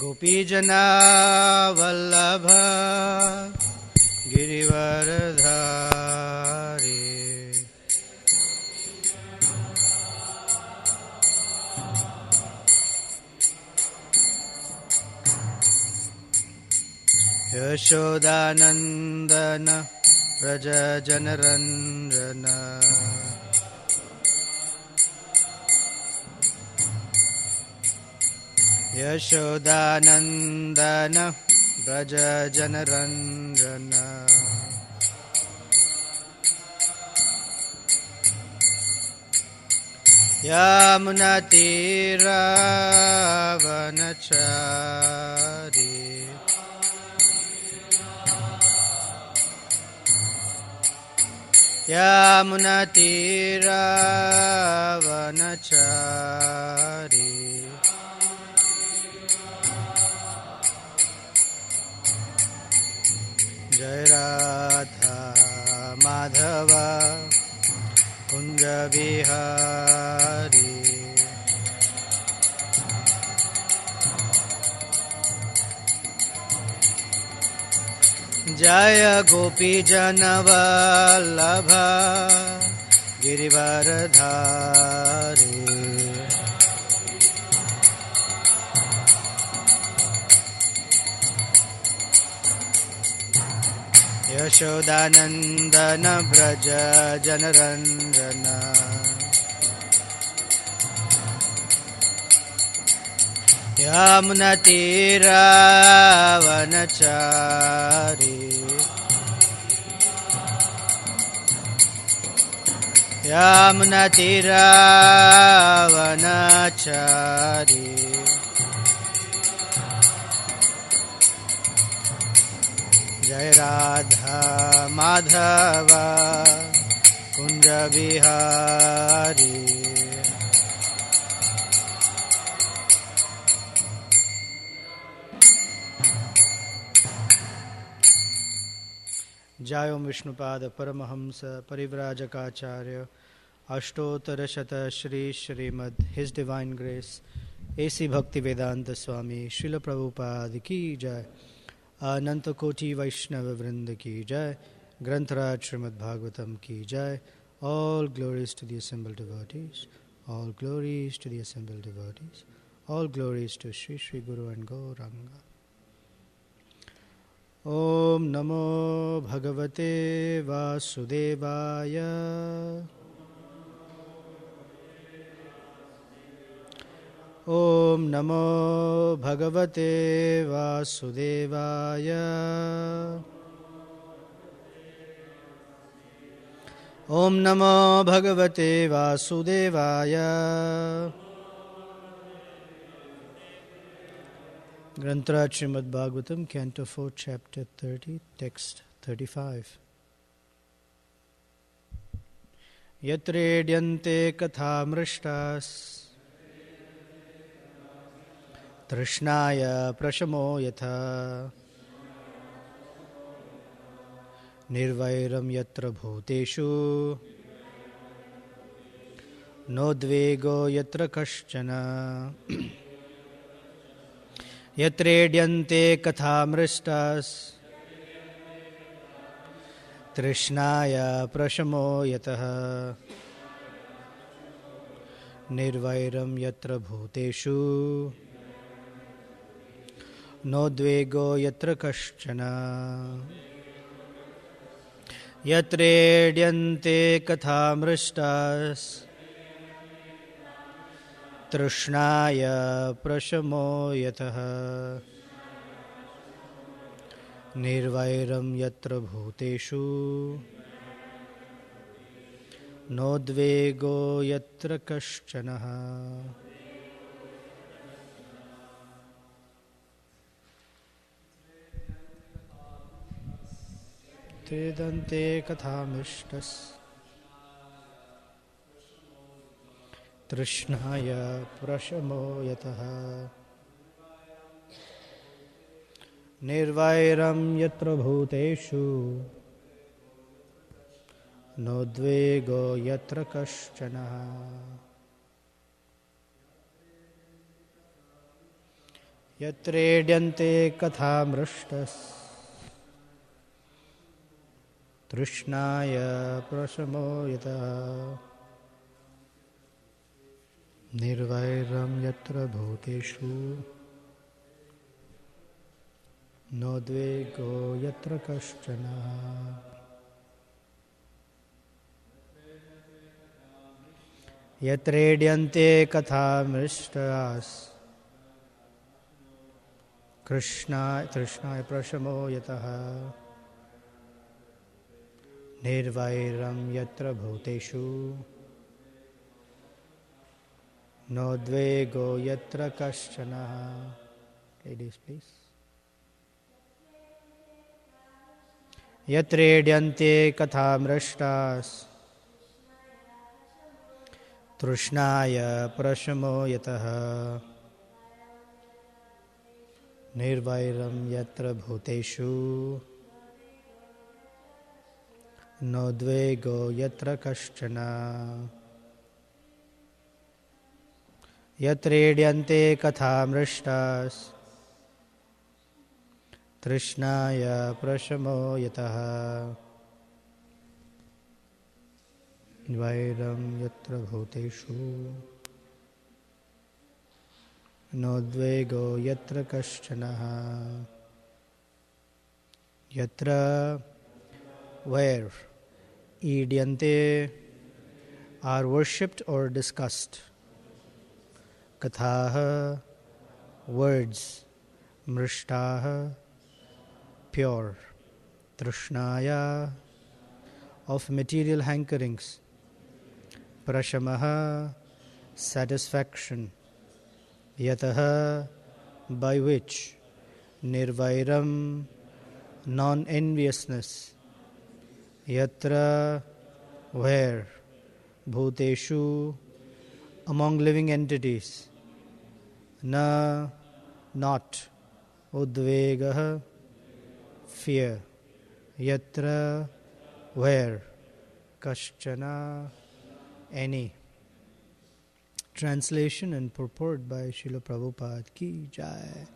गोपीजना वल्लभ गिरिवरधारी यशोदानंदन व्रज जनरंजन यशोदानंदन व्रज जनरंजन यमुनातीरावनचारी यमुनातीरावनचारी जय राधा माधव कुंज बिहारी जय गोपी जनवल्लभ गिरिवरधारी यशोदानंदन व्रज जनरंजन यमुनातीरावनचारी यमुनातीरावनचारी जय राधा माधव कुंज बिहारी जय विष्णुपाद परमहंस परिव्राजकाचार्य अष्टोत्तर शत Shri Shrimad his divine grace AC भक्ति वेदांत स्वामी श्रील प्रभुपाद की जय। अनंत कोटि वैष्णव वृंद की जय। ग्रंथराज श्रीमद् भागवतम की जय। All glories to the assembled devotees. All glories to the assembled devotees. All glories to Sri Sri Guru and Gauranga. Om Namo Bhagavate Vasudevaya. Om Namo Bhagavate Vasudevaya. Om Namo Bhagavate Vasudevaya. Grantaraj Srimad Bhagavatam, Canto 4, Chapter 30, Text 35. Yatredyante kathamrishtas Trishnaya prashamo yatha Nirvairam yatra bhuteshu Nodvego yatra kaschana Yatredyante kathamrishtas Trishnaya prashamo yataha Nirvairam yatra bhuteshu Nodvego yatra kaschana Yatredyante kathamrishtas Trishnaya prashamo yataha Nirvairam yatra bhuteshu Nodvego yatra kaschana Tridante kathamishtas Trishnaya prashamo yataha Nirvairam yatra bhuteshu Nodvego yatra kaschana यत्रेड्यन्ते कथामृष्टस् तृष्णाय प्रशमो यतः निर्वैरं यत्र भूतेषु नोद्वेगो यत्र कश्चन यत्रेड्यन्ते कथामृष्टास् तृष्णाय प्रशमो यतः निर्वैरं यत्र भूतेषु नोद्वेगो यत्र कश्चन. Ladies, please. यत्रेड्यन्ते कथामृष्टास् तृष्णाय प्रशमो यतः निर्वैरं यत्र भूतेषु नोद्वेगो यत्र कश्चन. यत्रेड्यन्ते कथामृष्टास् तृष्णाय प्रशमो यतः वैरं यत्र भूतेषु नोद्वेगो यत्र कश्चन. यत्र, where idyante are worshipped or discussed, kathaah words, mrishtaah pure, trishnaya of material hankerings, prashamah satisfaction, yatah by which, nirvairam non-enviousness, yatra where, bhuteshu among living entities, na not, udvegah fear, yatra where, kaschana any. Translation and purport by Srila Prabhupada ki jai.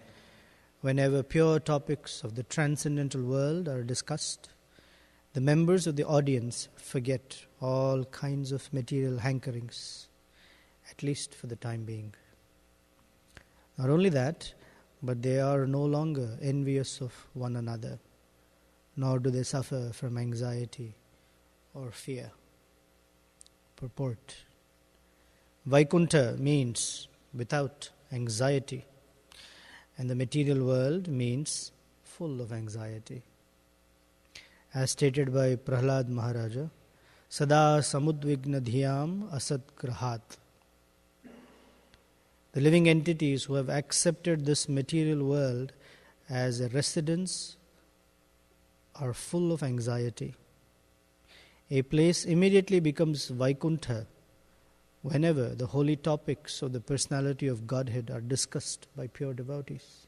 Whenever pure topics of the transcendental world are discussed, the members of the audience forget all kinds of material hankerings, at least for the time being. Not only that, but they are no longer envious of one another, nor do they suffer from anxiety or fear. Purport. Vaikuntha means without anxiety, and the material world means full of anxiety. As stated by Prahlad Maharaja, Sada samudvigna dhyam asat grahat. The living entities who have accepted this material world as a residence are full of anxiety. A place immediately becomes Vaikuntha whenever the holy topics of the personality of Godhead are discussed by pure devotees.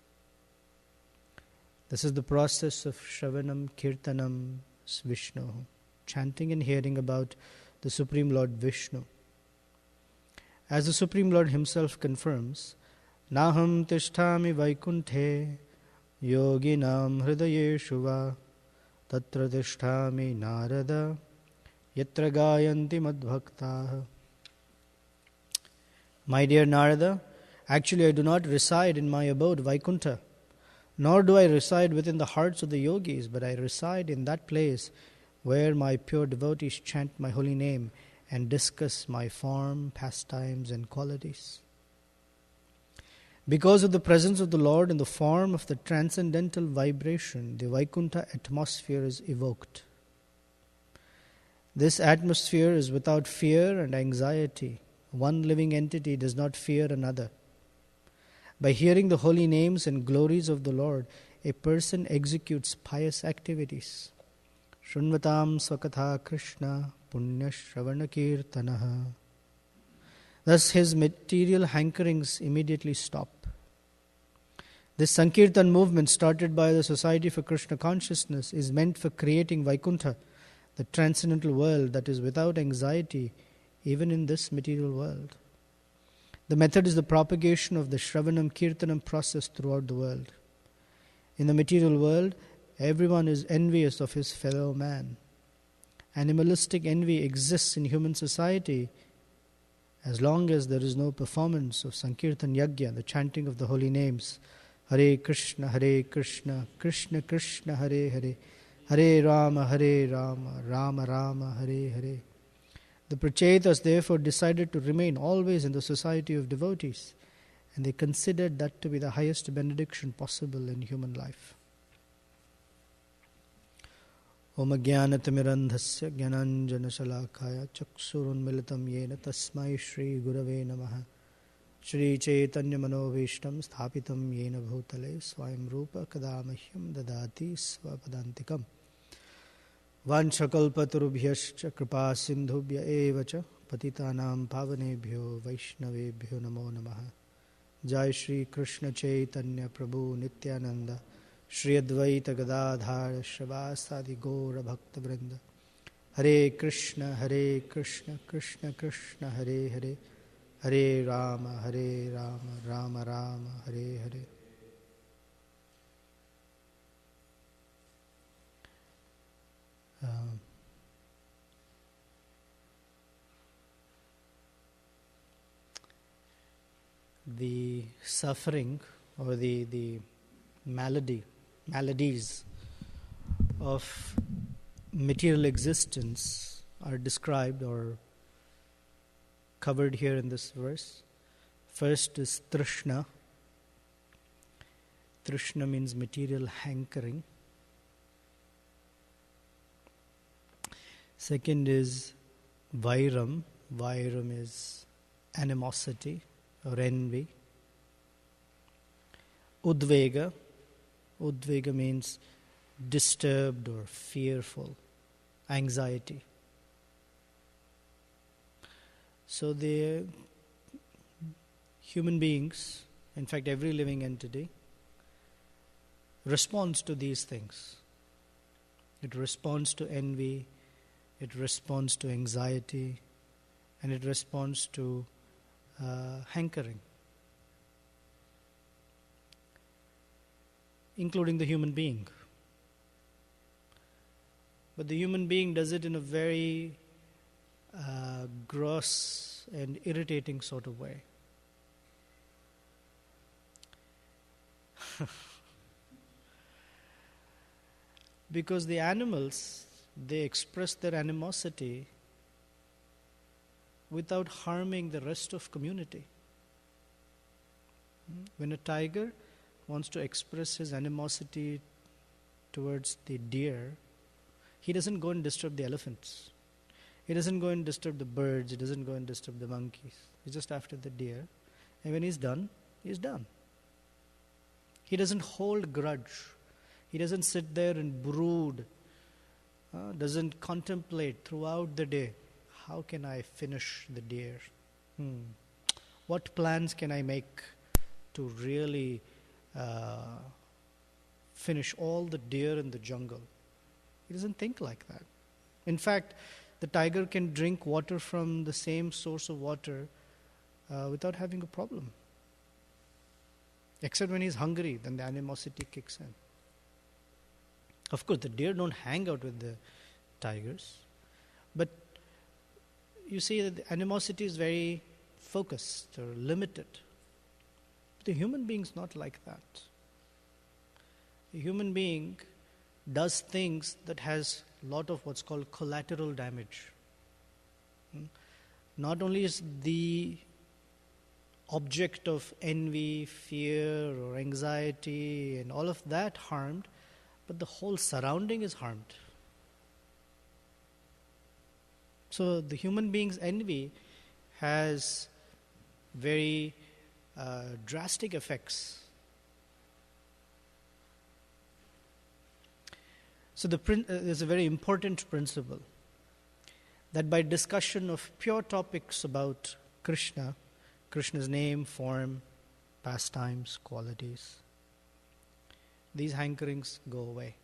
This is the process of Shravanam Kirtanam Vishnu, chanting and hearing about the Supreme Lord Vishnu. As the Supreme Lord himself confirms, Naham tishtami Vaikunthe yoginam hridayeshu va tatra tishtami narada yatra gayanti madbhaktaha. My dear Narada, actually I do not reside in my abode Vaikuntha, nor do I reside within the hearts of the yogis, but I reside in that place where my pure devotees chant my holy name and discuss my form, pastimes and qualities. Because of the presence of the Lord in the form of the transcendental vibration, the Vaikuntha atmosphere is evoked. This atmosphere is without fear and anxiety. One living entity does not fear another. By hearing the holy names and glories of the Lord, a person executes pious activities. Shrunvatam swakatha Krishna punya shravana kirtanaha. Thus his material hankerings immediately stop. This Sankirtan movement started by the Society for Krishna Consciousness is meant for creating Vaikuntha, the transcendental world that is without anxiety even in this material world. The method is the propagation of the Shravanam Kirtanam process throughout the world. In the material world, everyone is envious of his fellow man. Animalistic envy exists in human society as long as there is no performance of Sankirtan Yajna, the chanting of the holy names. Hare Krishna, Krishna Krishna, Hare Hare, Hare Rama, Rama Rama, Hare Hare. The Prachetas therefore decided to remain always in the society of devotees, and they considered that to be the highest benediction possible in human life. Om Jnanatimirandhasya Jnananjana Shalakaya Chaksurunmilitam Yena Tasmai Shri Gurave Namaha Shri Chaitanya Manovishtam Sthapitam Yena Bhutale Swayam Rupa Kadamahyam Dadati Swapadantikam Vanchakalpaturubhyascha Kripa Sindhubhya Evacha Patitanam Pavanebhyo Vaishnavebhyo Namo Namaha Jai Shri Krishna Chaitanya Prabhu Nityananda Shri Advaita Gadadhara Shrivasadi Gaura Bhakta Vrinda Hare Krishna Krishna Krishna Hare Hare Hare Rama Rama Rama Hare Hare. The suffering or the maladies of material existence are described or covered here in this verse. First is Trishna. Trishna means material hankering. Second is Vairam. Vairam is animosity or envy. Udvega. Udvega means disturbed or fearful, anxiety. So the human beings, in fact every living entity, responds to these things. It responds to envy, it responds to anxiety, and it responds to hankering, including the human being. But the human being does it in a very gross and irritating sort of way. Because the animals, they express their animosity without harming the rest of community. When a tiger wants to express his animosity towards the deer, he doesn't go and disturb the elephants. He doesn't go and disturb the birds. He doesn't go and disturb the monkeys. He's just after the deer. And when he's done, he's done. He doesn't hold grudge. He doesn't sit there and brood. Doesn't contemplate throughout the day. How can I finish the deer? What plans can I make to really finish all the deer in the jungle? He doesn't think like that. In fact, the tiger can drink water from the same source of water without having a problem. Except when he's hungry, then the animosity kicks in. Of course, the deer don't hang out with the tigers. But you see that the animosity is very focused or limited. The human being's not like that. The human being does things that has a lot of what's called collateral damage. Not only is the object of envy, fear, or anxiety and all of that harmed, but the whole surrounding is harmed. So the human being's envy has very drastic effects. So there's a very important principle that by discussion of pure topics about Krishna, Krishna's name, form, pastimes, qualities, these hankerings go away,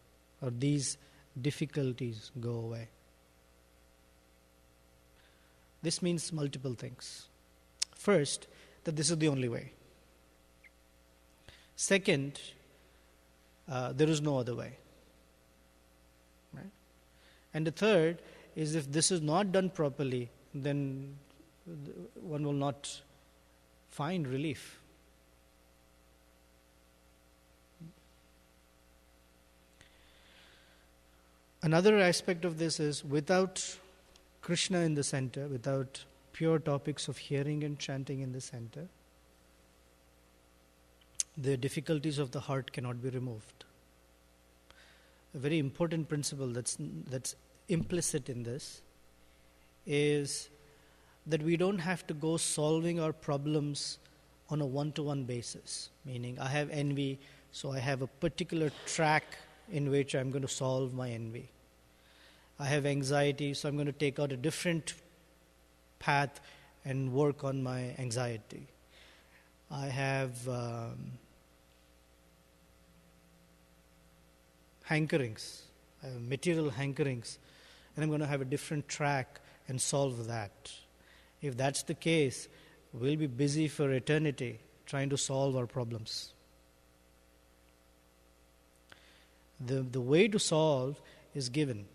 or these difficulties go away. This means multiple things. First, that this is the only way. Second, there is no other way. Right? And the third is, if this is not done properly, then one will not find relief. Another aspect of this is, without Krishna in the center, without pure topics of hearing and chanting in the center, the difficulties of the heart cannot be removed. A very important principle that's implicit in this is that we don't have to go solving our problems on a one-to-one basis. Meaning, I have envy, so I have a particular track in which I'm going to solve my envy. I have anxiety, so I'm going to take out a different path and work on my anxiety. I have hankerings, I have material hankerings, and I'm going to have a different track and solve that. If that's the case, we'll be busy for eternity trying to solve our problems. The way to solve is given.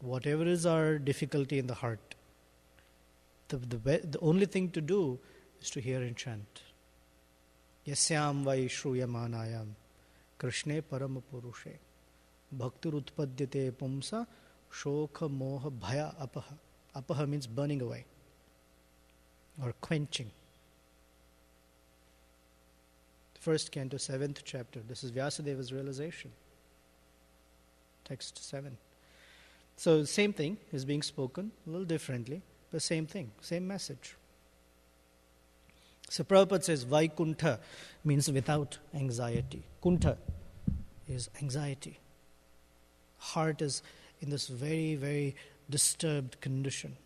Whatever is our difficulty in the heart, the only thing to do is to hear and chant. Yasyam vai shruyamanayam Krishne parama purushe bhaktir utpadyate pumsa shokha moha bhaya apaha. Apaha means burning away or quenching. First canto, 7th chapter. This is Vyasadeva's realization. Text 7. So same thing is being spoken, a little differently, but same thing, same message. So Prabhupada says Vaikuntha means without anxiety. Kuntha is anxiety. Heart is in this very, very disturbed condition.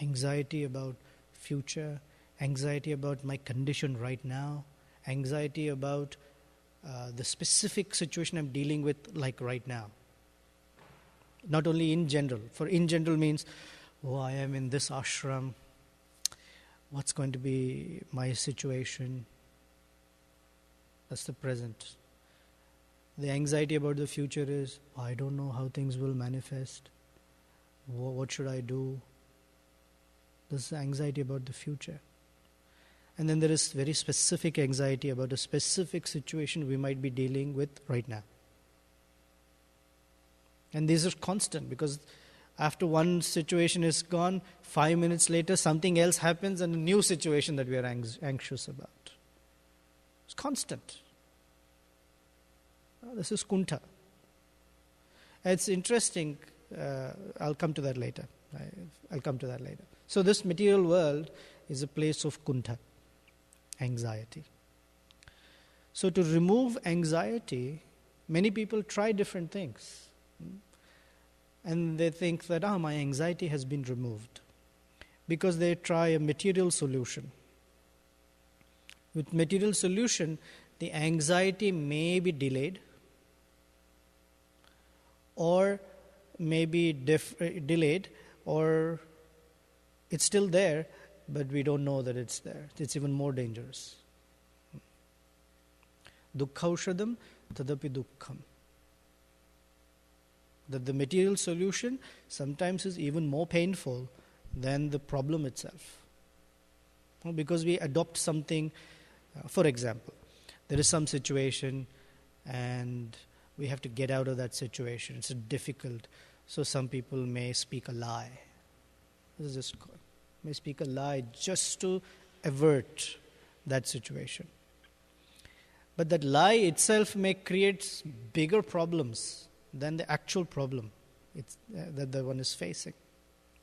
Anxiety about future, anxiety about my condition right now, anxiety about the specific situation I'm dealing with, like right now. Not only in general. For in general means, I am in this ashram. What's going to be my situation? That's the present. The anxiety about the future is, I don't know how things will manifest. What should I do? This is anxiety about the future. And then there is very specific anxiety about a specific situation we might be dealing with right now. And these are constant, because after one situation is gone, 5 minutes later something else happens and a new situation that we are anxious about. It's constant. This is Kuntha. It's interesting. I'll come to that later. So this material world is a place of Kuntha, anxiety. So to remove anxiety, many people try different things. And they think that, my anxiety has been removed. Because they try a material solution. With material solution, the anxiety may be delayed or may be delayed, or it's still there, but we don't know that it's there. It's even more dangerous. Dukkhaushadam tadapi dukkham. That the material solution sometimes is even more painful than the problem itself. Because we adopt something, for example, there is some situation and we have to get out of that situation. It's difficult. So some people may speak a lie. This is just may speak a lie just to avert that situation. But that lie itself may create bigger problems than the actual problem that the one is facing.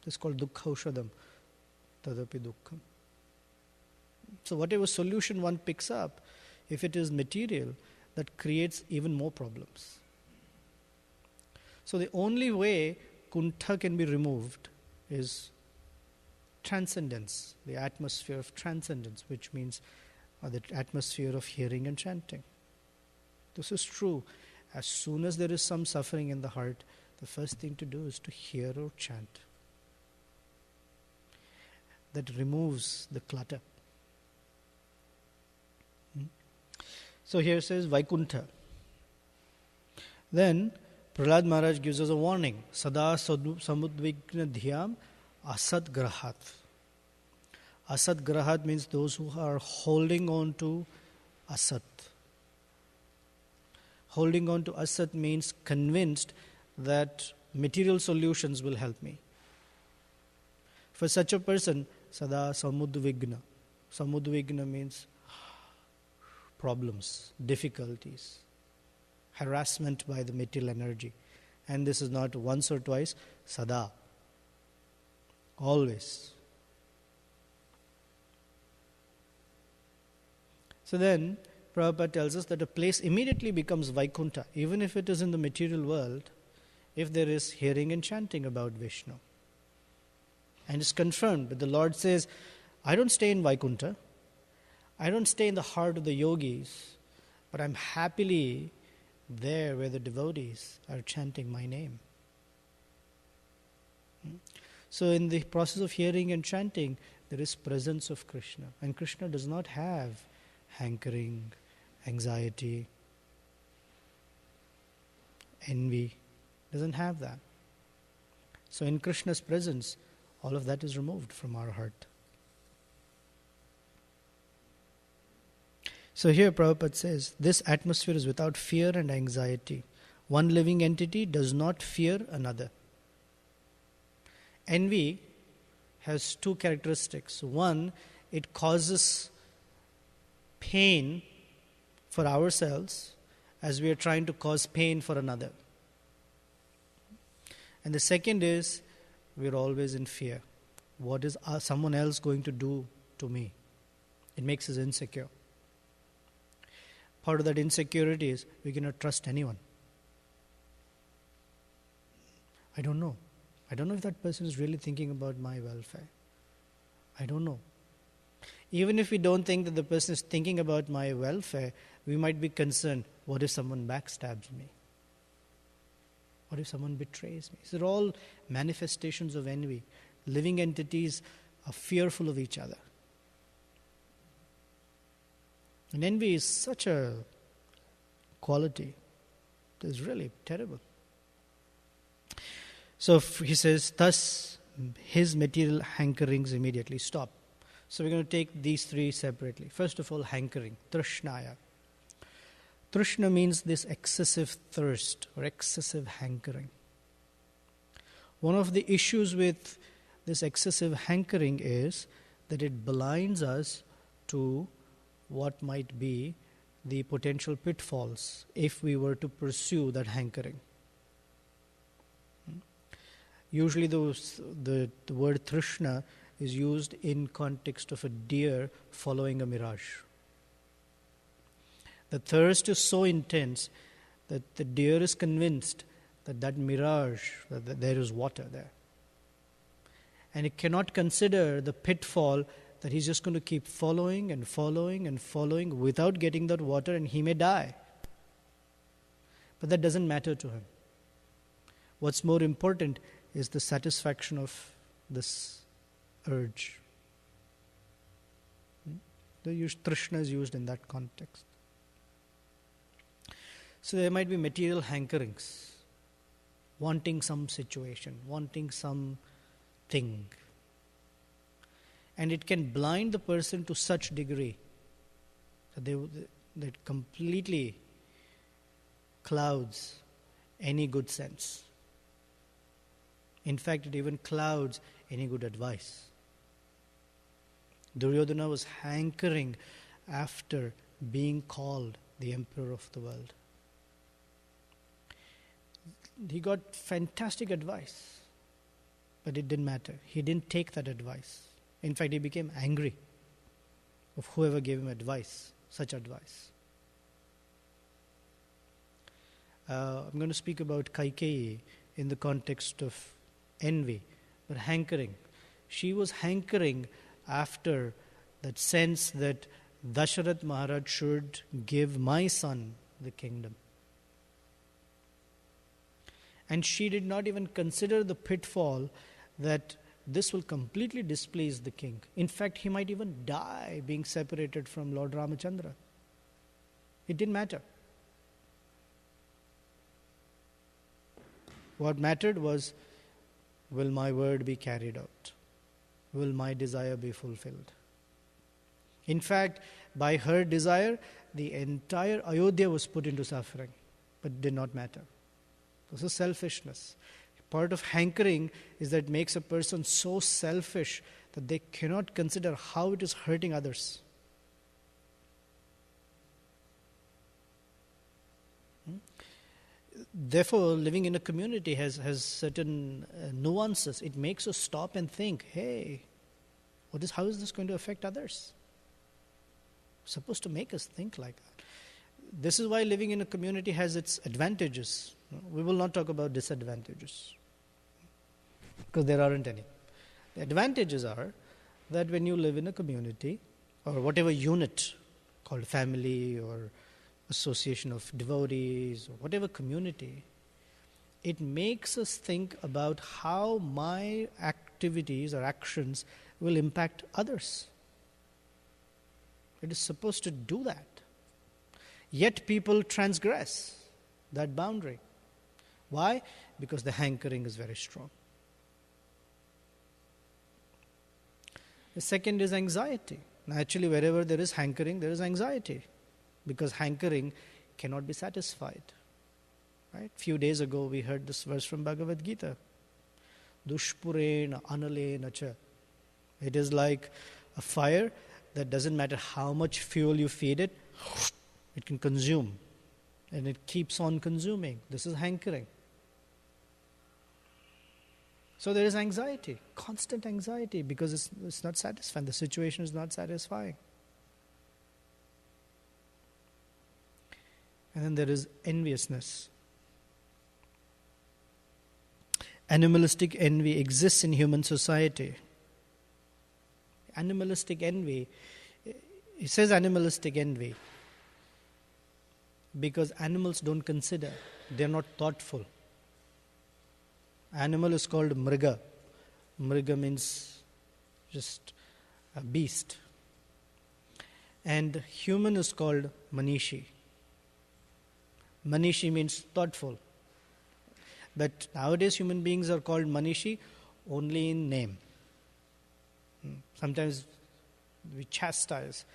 It's called dukkhaushadam tadapi dukkham. So whatever solution one picks up, if it is material, that creates even more problems. So the only way kuntha can be removed is transcendence, the atmosphere of transcendence, which means the atmosphere of hearing and chanting. This is true. As soon as there is some suffering in the heart, the first thing to do is to hear or chant. That removes the clutter. So here says Vaikuntha. Then Prahlad Maharaj gives us a warning. Sada samudvigna dhyam asad grahat. Asad grahat means those who are holding on to asat. Holding on to asat means convinced that material solutions will help me. For such a person, sada samudvigna. Samudvigna means problems, difficulties, harassment by the material energy. And this is not once or twice, sada. Always. So then, Prabhupada tells us that a place immediately becomes Vaikuntha, even if it is in the material world, if there is hearing and chanting about Vishnu. And it's confirmed, but the Lord says, I don't stay in Vaikuntha, I don't stay in the heart of the yogis, but I'm happily there where the devotees are chanting my name. So in the process of hearing and chanting, there is presence of Krishna. And Krishna does not have hankering, anxiety, envy. Doesn't have that. So in Krishna's presence, all of that is removed from our heart. So here Prabhupada says, this atmosphere is without fear and anxiety. One living entity does not fear another. Envy has two characteristics. One, it causes pain for ourselves as we are trying to cause pain for another. And the second is, we are always in fear. What is someone else going to do to me? It makes us insecure. Part of that insecurity is we cannot trust anyone. I don't know. I don't know if that person is really thinking about my welfare. I don't know. Even if we don't think that the person is thinking about my welfare, we might be concerned, what if someone backstabs me? What if someone betrays me? These are all manifestations of envy. Living entities are fearful of each other. And envy is such a quality. It is really terrible. So he says, thus his material hankerings immediately stop. So we're going to take these three separately. First of all, hankering, trishnaya. Trishna means this excessive thirst or excessive hankering. One of the issues with this excessive hankering is that it blinds us to what might be the potential pitfalls if we were to pursue that hankering. Usually the word trishna is used in context of a deer following a mirage. The thirst is so intense that the deer is convinced that mirage, that there is water there. And it cannot consider the pitfall that he's just going to keep following and following and following without getting that water, and he may die. But that doesn't matter to him. What's more important is the satisfaction of this urge. The trishna is used in that context. So there might be material hankerings, wanting some situation, wanting some thing. And it can blind the person to such degree that completely clouds any good sense. In fact, it even clouds any good advice. Duryodhana was hankering after being called the emperor of the world. He got fantastic advice, but it didn't matter. He didn't take that advice. In fact, he became angry of whoever gave him advice, such advice. I'm going to speak about Kaikeyi in the context of envy, but hankering. She was hankering after that sense that Dasharath Maharaj should give my son the kingdom. And she did not even consider the pitfall that this will completely displease the king. In fact, he might even die being separated from Lord Ramachandra. It didn't matter. What mattered was, will my word be carried out? Will my desire be fulfilled? In fact, by her desire, the entire Ayodhya was put into suffering, but it did not matter. This is selfishness. Part of hankering is that it makes a person so selfish that they cannot consider how it is hurting others. Therefore, living in a community has certain nuances. It makes us stop and think, hey, how is this going to affect others? It's supposed to make us think like that. This is why living in a community has its advantages. We will not talk about disadvantages, because there aren't any. The advantages are that when you live in a community, or whatever unit, called family or association of devotees, or whatever community, it makes us think about how my activities or actions will impact others. It is supposed to do that. Yet people transgress that boundary. Why? Because the hankering is very strong. The second is anxiety. Naturally, wherever there is hankering, there is anxiety, because hankering cannot be satisfied. Right? Few days ago, we heard this verse from Bhagavad Gita. Dushpurena analena cha. It is like a fire that doesn't matter how much fuel you feed it, it can consume. And it keeps on consuming. This is hankering. So there is anxiety, constant anxiety, because it's not satisfying. The situation is not satisfying. And then there is enviousness. Animalistic envy exists in human society. Animalistic envy, it says animalistic envy because animals don't consider, they're not thoughtful. Animal is called mriga. Mriga means just a beast. And human is called manishi. Manishi means thoughtful. But nowadays human beings are called manishi only in name. Sometimes we chastise.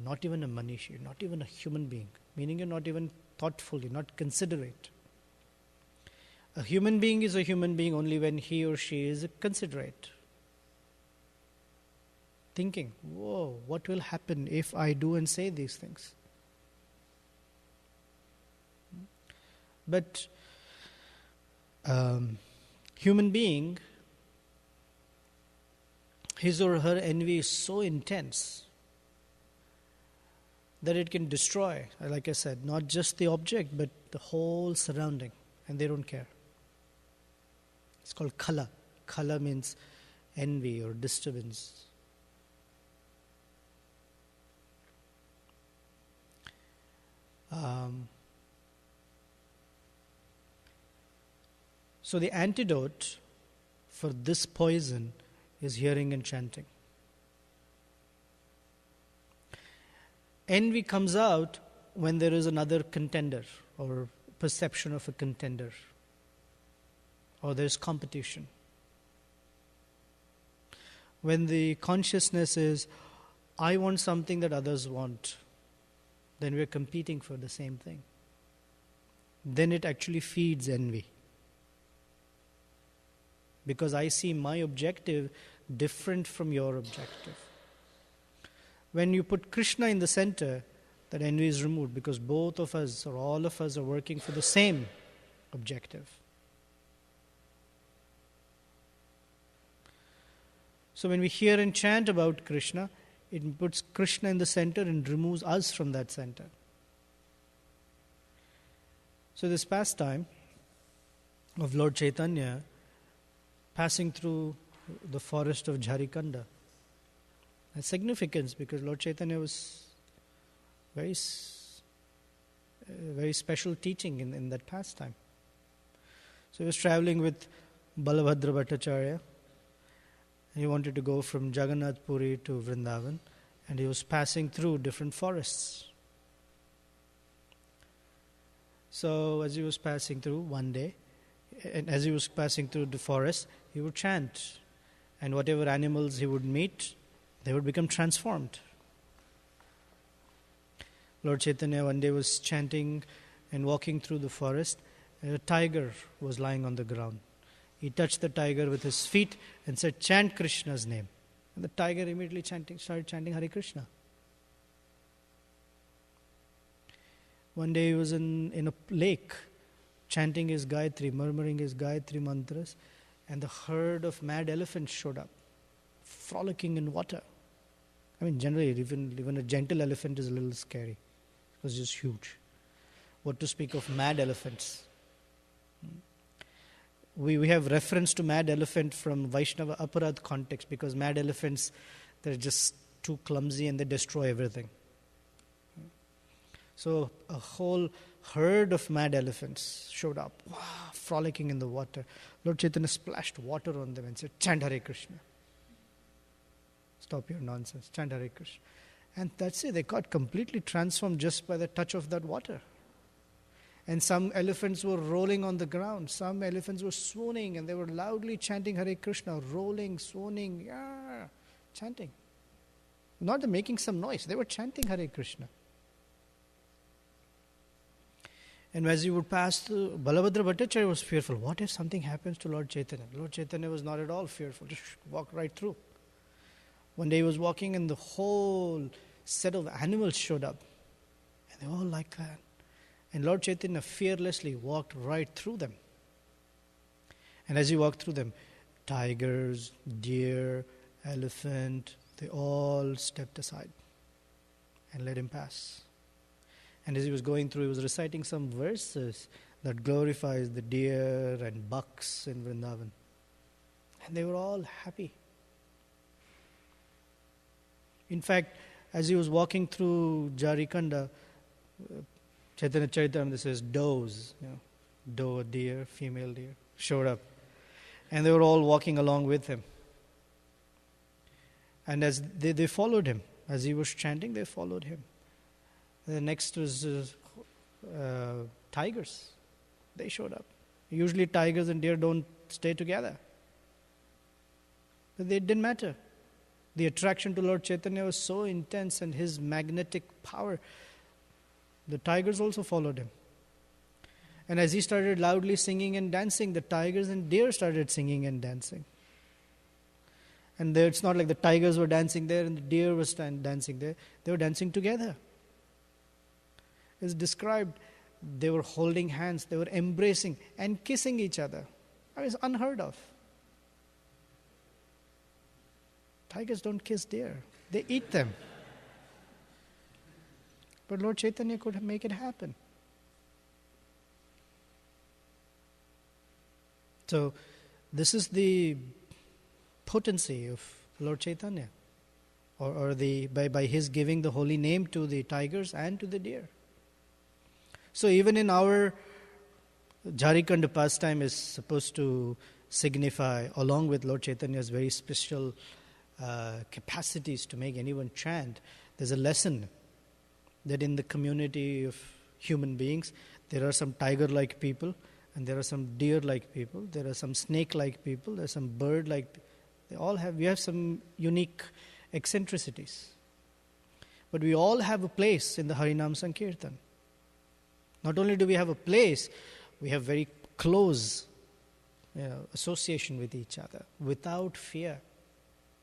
Not even a manishi, not even a human being. Meaning you're not even thoughtful, you're not considerate. A human being is a human being only when he or she is considerate. Thinking, whoa, what will happen if I do and say these things? But human being, his or her envy is so intense that it can destroy, like I said, not just the object, but the whole surrounding, and they don't care. It's called khala. Khala means envy or disturbance. So the antidote for this poison is hearing and chanting. Envy comes out when there is another contender or perception of a contender, or there is competition. When the consciousness is, I want something that others want, then we are competing for the same thing. Then it actually feeds envy. Because I see my objective different from your objective. When you put Krishna in the center, that envy is removed, because both of us or all of us are working for the same objective. So when we hear and chant about Krishna, it puts Krishna in the center and removes us from that center. So this pastime of Lord Chaitanya passing through the forest of Jharikanda has significance, because Lord Chaitanya was very special teaching in that pastime. So he was traveling with Balabhadra Bhattacharya. He wanted to go from Jagannath Puri to Vrindavan, and he was passing through different forests. So as he was passing through one day, and as he was passing through the forest, he would chant. And whatever animals he would meet, they would become transformed. Lord Chaitanya one day was chanting and walking through the forest, and a tiger was lying on the ground. He touched the tiger with his feet and said, "Chant Krishna's name." And the tiger immediately started chanting Hare Krishna. One day he was in a lake, chanting his Gayatri, murmuring his Gayatri mantras, and the herd of mad elephants showed up, frolicking in water. I mean, generally, even a gentle elephant is a little scary. It was just huge. What to speak of mad elephants? We have reference to mad elephant from Vaishnava Aparad context, because mad elephants, they're just too clumsy and they destroy everything. So a whole herd of mad elephants showed up, frolicking in the water. Lord Chaitanya splashed water on them and said, "Chant Hare Krishna. Stop your nonsense, chant Hare Krishna." And that's it, they got completely transformed just by the touch of that water. And some elephants were rolling on the ground. Some elephants were swooning, and they were loudly chanting Hare Krishna, rolling, swooning, chanting. Not making some noise, they were chanting Hare Krishna. And as you would pass through, Balabhadra Bhattacharya was fearful. What if something happens to Lord Chaitanya? Lord Chaitanya was not at all fearful. Just walked right through. One day he was walking and the whole set of animals showed up. And they were all like that. And Lord Chaitanya fearlessly walked right through them. And as he walked through them, tigers, deer, elephant, they all stepped aside and let him pass. And as he was going through, he was reciting some verses that glorifies the deer and bucks in Vrindavan. And they were all happy. In fact, as he was walking through Jarikanda, Chaitanya Charitamrita says does, doe, a deer, female deer, showed up. And they were all walking along with him. And as they followed him, as he was chanting, they followed him. The next was tigers. They showed up. Usually tigers and deer don't stay together. But it didn't matter. The attraction to Lord Chaitanya was so intense, and his magnetic power. The tigers also followed him. And as he started loudly singing and dancing, the tigers and deer started singing and dancing. And there, it's not like the tigers were dancing there and the deer was dancing there. They were dancing together. It's described, they were holding hands, they were embracing and kissing each other. I mean, it's unheard of. Tigers don't kiss deer, they eat them. But Lord Chaitanya could make it happen. So, this is the potency of Lord Chaitanya, or by his giving the holy name to the tigers and to the deer. So even in our Jharikand pastime is supposed to signify, along with Lord Chaitanya's very special capacities to make anyone chant, there's a lesson that in the community of human beings, there are some tiger-like people, and there are some deer-like people, there are some snake-like people, there are some bird-like. We have some unique eccentricities. But we all have a place in the Harinam Sankirtan. Not only do we have a place, we have very close association with each other, without fear,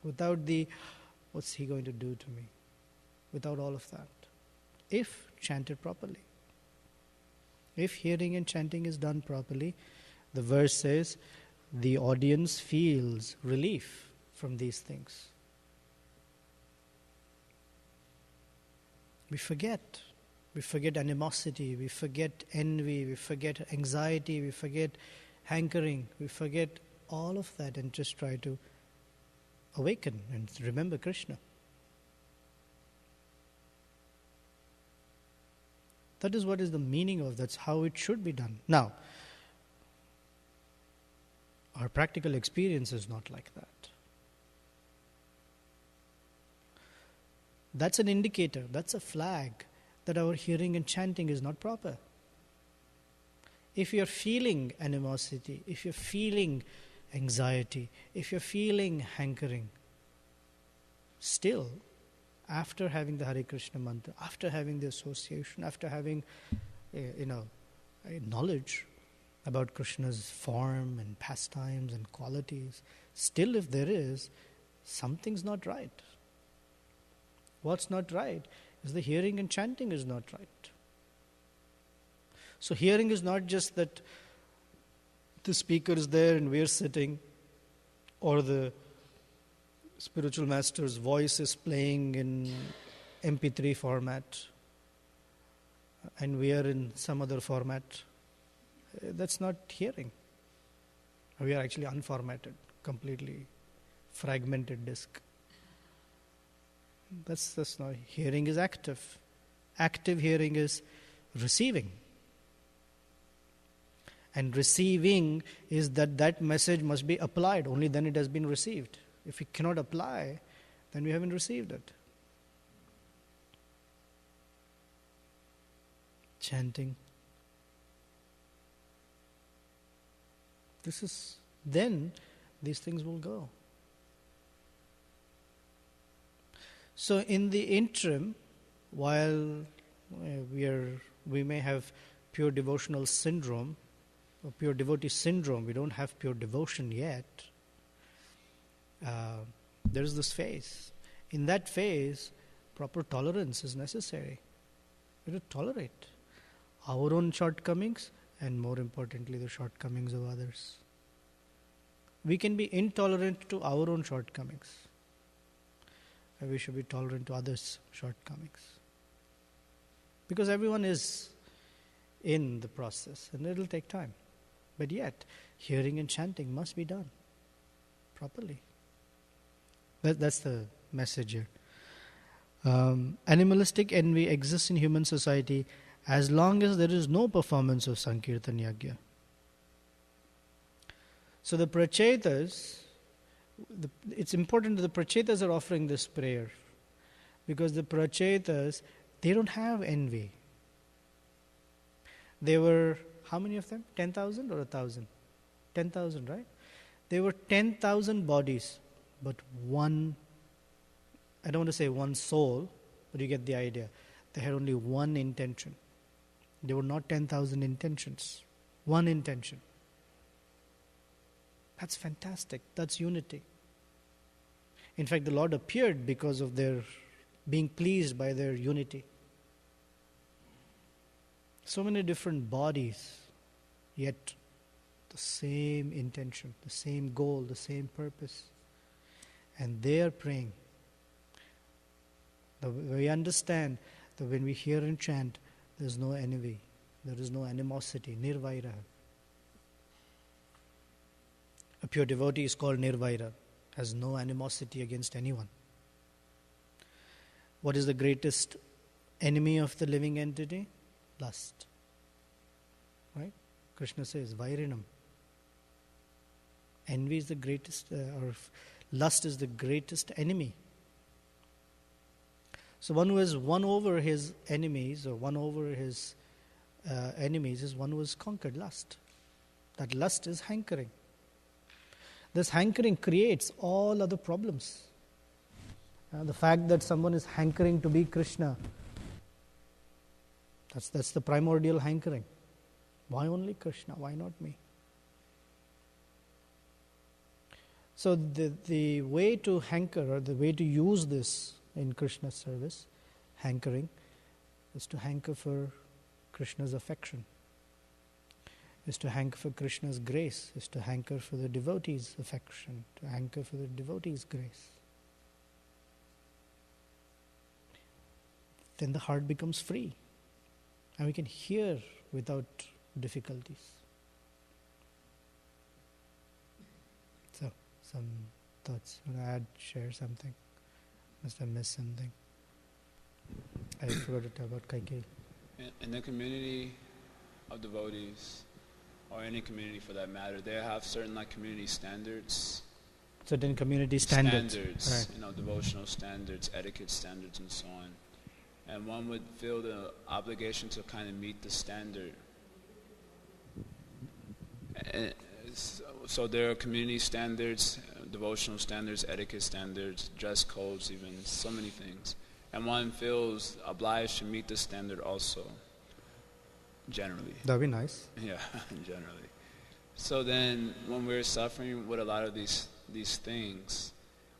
without what's he going to do to me, without all of that, if chanted properly. If hearing and chanting is done properly, the verse says, the audience feels relief from these things. We forget animosity, we forget envy, we forget anxiety, we forget hankering, we forget all of that and just try to awaken and remember Krishna. That is what is the meaning of, that's how it should be done. Now, our practical experience is not like that. That's an indicator, that's a flag that our hearing and chanting is not proper. if you're feeling animosity, if you're feeling anxiety, if you're feeling hankering, still, after having the Hare Krishna mantra, after having the association, after having, knowledge about Krishna's form and pastimes and qualities, still if there is, something's not right. What's not right is the hearing and chanting is not right. So hearing is not just that the speaker is there and we're sitting, or the spiritual master's voice is playing in MP3 format and we are in some other format. That's not hearing. We are actually unformatted, completely fragmented disc. That's not hearing. Is active. Active hearing is receiving. And receiving is that message must be applied. Only then it has been received. If we cannot apply, then we haven't received it. Chanting. Then these things will go. So in the interim, while we may have pure devotional syndrome, or pure devotee syndrome, we don't have pure devotion yet, there is this phase. In that phase, proper tolerance is necessary. We have to tolerate our own shortcomings and, more importantly, the shortcomings of others. We can be intolerant to our own shortcomings. We should be tolerant to others' shortcomings. Because everyone is in the process and it will take time. But yet, hearing and chanting must be done properly. That's the message here. Animalistic envy exists in human society as long as there is no performance of Sankirtan Yajna. So the prachetas, it's important that the prachetas are offering this prayer, because the prachetas, they don't have envy. They were, how many of them? 10,000 or 1,000? 10,000, right? They were 10,000 bodies, but one, I don't want to say one soul, but you get the idea. They had only one intention. They were not 10,000 intentions. One intention. That's fantastic. That's unity. In fact, the Lord appeared because of their being pleased by their unity. So many different bodies, yet the same intention, the same goal, the same purpose. And they are praying. We understand that when we hear and chant, there is no envy, there is no animosity, nirvaira. A pure devotee is called nirvaira, has no animosity against anyone. What is the greatest enemy of the living entity? Lust. Right? Krishna says, vairinam. Envy is the greatest, or lust is the greatest enemy. So one who has won over his enemies, or won over his enemies, is one who has conquered lust. That lust is hankering. This hankering creates all other problems. The fact that someone is hankering to be Krishna, that's the primordial hankering. Why only Krishna? Why not me? So the way to hanker, or the way to use this in Krishna's service, hankering, is to hanker for Krishna's affection, is to hanker for Krishna's grace, is to hanker for the devotee's affection, to hanker for the devotee's grace. Then the heart becomes free, and we can hear without difficulties. So, some thoughts. You want to add, share something? Must have missed something. I forgot to talk about Kaikeyi. In the community of devotees, or any community for that matter, they have certain community standards. Certain community standards. Right. Devotional standards, etiquette standards, and so on. And one would feel the obligation to kind of meet the standard. And so there are community standards, devotional standards, etiquette standards, dress codes, even so many things. And one feels obliged to meet the standard also, generally. That'd be nice. Yeah, generally. So then when we're suffering with a lot of these things,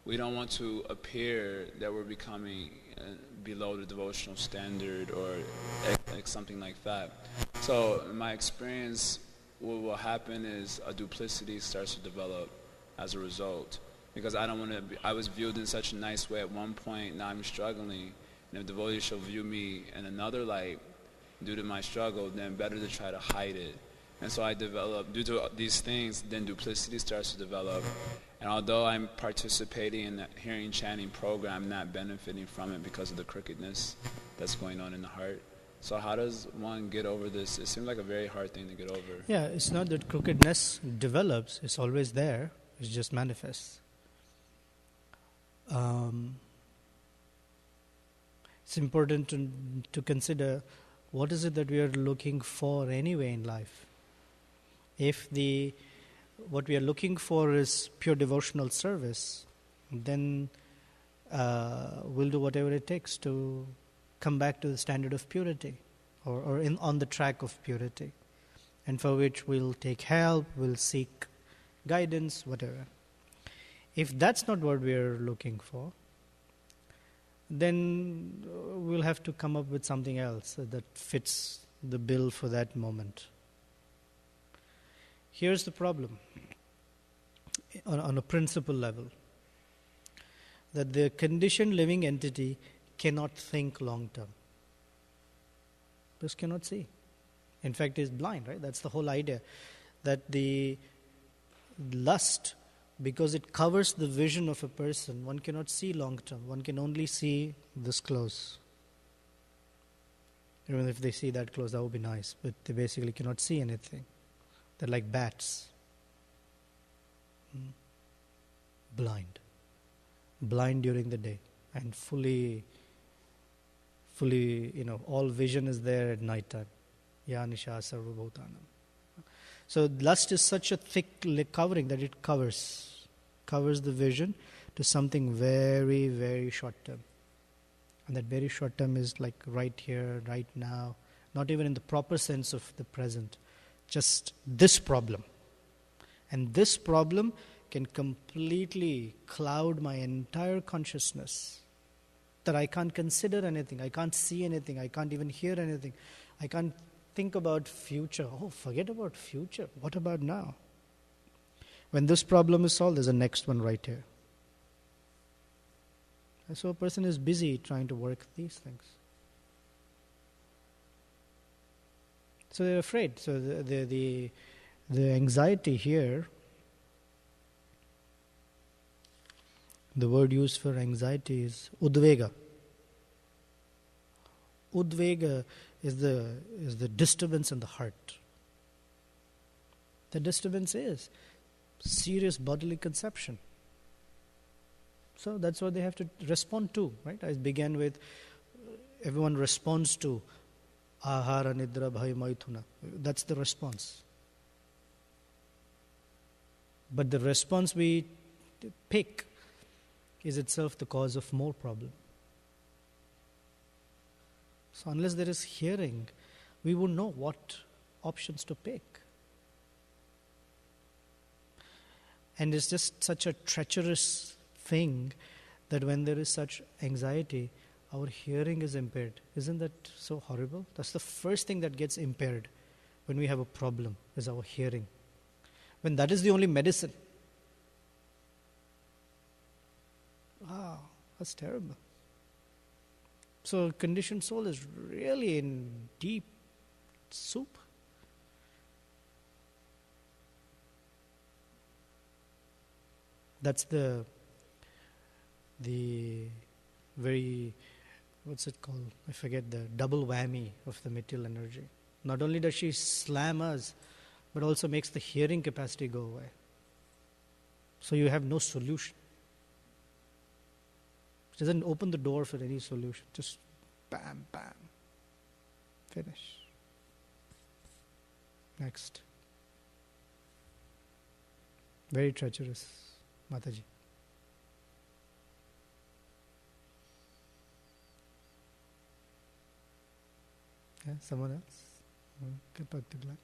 we don't want to appear that we're becoming below the devotional standard or like something like that. So in my experience, what will happen is a duplicity starts to develop as a result. Because I don't want to I was viewed in such a nice way at one point, now I'm struggling. And if devotees shall view me in another light due to my struggle, then better to try to hide it. And so I develop, due to these things, then duplicity starts to develop. And although I'm participating in the hearing chanting program, I'm not benefiting from it because of the crookedness that's going on in the heart. So how does one get over this? It seems like a very hard thing to get over. Yeah, it's not that crookedness develops, it's always there, it just manifests. It's important to consider what is it that we are looking for anyway in life. If what we are looking for is pure devotional service, then we'll do whatever it takes to come back to the standard of purity or on the track of purity, and for which we'll take help, we'll seek guidance, whatever. If that's not what we are looking for, then we'll have to come up with something else that fits the bill for that moment. Here's the problem on a principle level, that the conditioned living entity cannot think long term. Just cannot see. In fact, is blind, right? That's the whole idea. That the lust, because it covers the vision of a person, one cannot see long term. One can only see this close. Even if they see that close, that would be nice. But they basically cannot see anything. They're like bats. Blind. Blind during the day. And fully, all vision is there at night time. Ya nisha sarva bhutanam. So lust is such a thick covering that it covers the vision to something very, very short term. And that very short term is like right here, right now, not even in the proper sense of the present, just this problem. And this problem can completely cloud my entire consciousness, that I can't consider anything, I can't see anything, I can't even hear anything, I can't think about future. Oh, forget about future. What about now? When this problem is solved, there's a next one right here. And so a person is busy trying to work these things. So they're afraid. So the anxiety here, the word used for anxiety is udvega. Udvega is the disturbance in the heart. The disturbance is serious bodily conception. So that's what they have to respond to, right? I began with, everyone responds to ahara, nidra, bhaya, maithuna. That's the response. But the response we pick is itself the cause of more problem. So unless there is hearing, we won't know what options to pick. And it's just such a treacherous thing that when there is such anxiety, our hearing is impaired. Isn't that so horrible? That's the first thing that gets impaired when we have a problem, is our hearing. When that is the only medicine. Wow, that's terrible. So conditioned soul is really in deep soup. That's the very, what's it called? I forget, the double whammy of the material energy. Not only does she slam us, but also makes the hearing capacity go away. So you have no solution. It doesn't open the door for any solution. Just bam, bam. Finish. Next. Very treacherous, Mataji. Yeah, someone else? Okay, particular.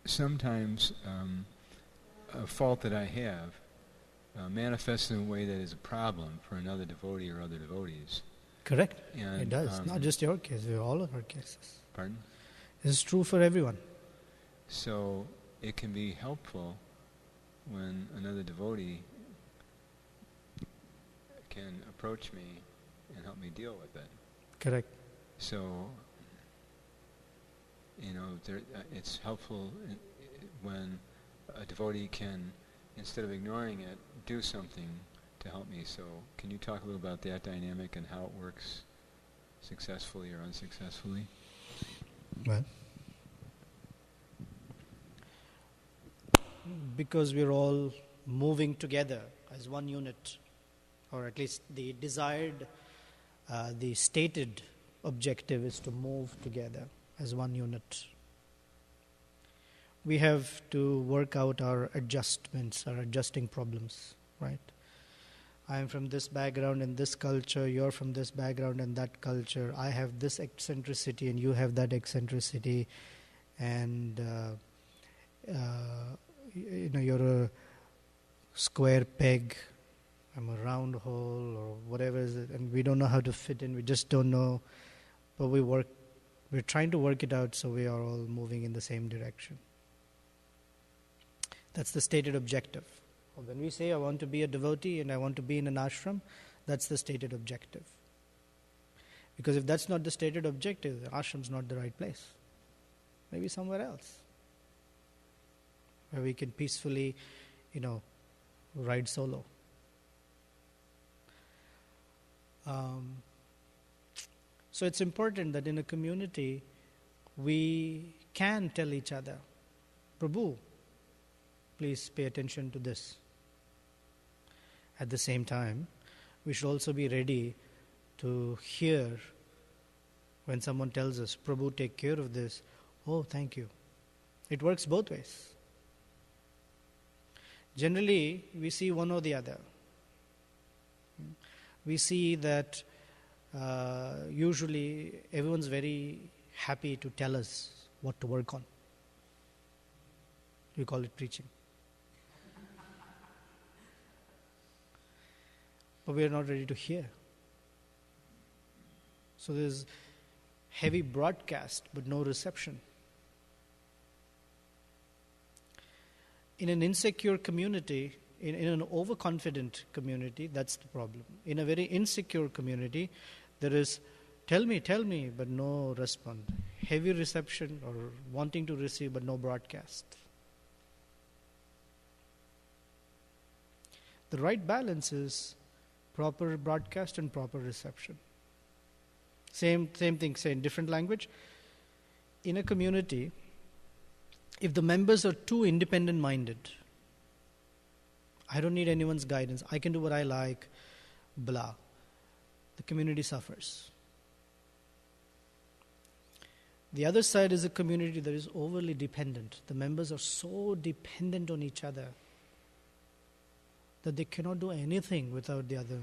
Sometimes a fault that I have manifests in a way that is a problem for another devotee or other devotees. Correct. And, it does. Not just your case, all of our cases. Pardon? This is true for everyone. So it can be helpful when another devotee can approach me and help me deal with it. Correct. So, it's helpful when a devotee can, instead of ignoring it, do something to help me. So can you talk a little about that dynamic and how it works successfully or unsuccessfully? Well, because we're all moving together as one unit, or at least the desired, the stated objective is to move together as one unit. We have to work out our adjustments, our adjusting problems, right? I am from this background and this culture, you're from this background and that culture. I have this eccentricity and you have that eccentricity. And, you're a square peg, I'm a round hole or whatever is it. And we don't know how to fit in, we just don't know. But we're trying to work it out so we are all moving in the same direction. That's the stated objective. When we say I want to be a devotee and I want to be in an ashram, that's the stated objective. Because if that's not the stated objective, the ashram's not the right place. Maybe somewhere else, where we can peacefully, ride solo. So it's important that in a community, we can tell each other, Prabhu, please pay attention to this. At the same time, we should also be ready to hear when someone tells us, Prabhu, take care of this. Oh, thank you. It works both ways. Generally, we see one or the other. We see that usually everyone's very happy to tell us what to work on. We call it preaching. But we are not ready to hear. So there's heavy broadcast but no reception. In an insecure community, in an overconfident community, that's the problem. In a very insecure community, there is tell me, but no response. Heavy reception or wanting to receive but no broadcast. The right balance is proper broadcast and proper reception. Same thing, say in different language. In a community, if the members are too independent-minded, I don't need anyone's guidance, I can do what I like, blah, the community suffers. The other side is a community that is overly dependent. The members are so dependent on each other that they cannot do anything without the other.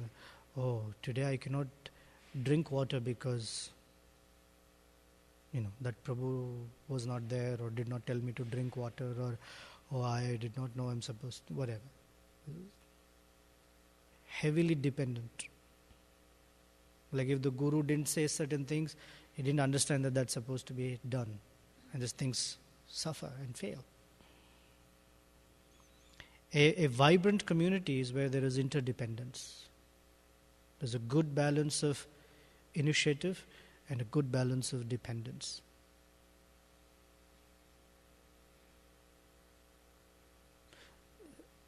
Oh, today I cannot drink water because, that Prabhu was not there or did not tell me to drink water, or I did not know I'm supposed to, whatever. Heavily dependent. Like if the guru didn't say certain things, he didn't understand that that's supposed to be done. And these things suffer and fail. A vibrant community is where there is interdependence. There's a good balance of initiative and a good balance of dependence.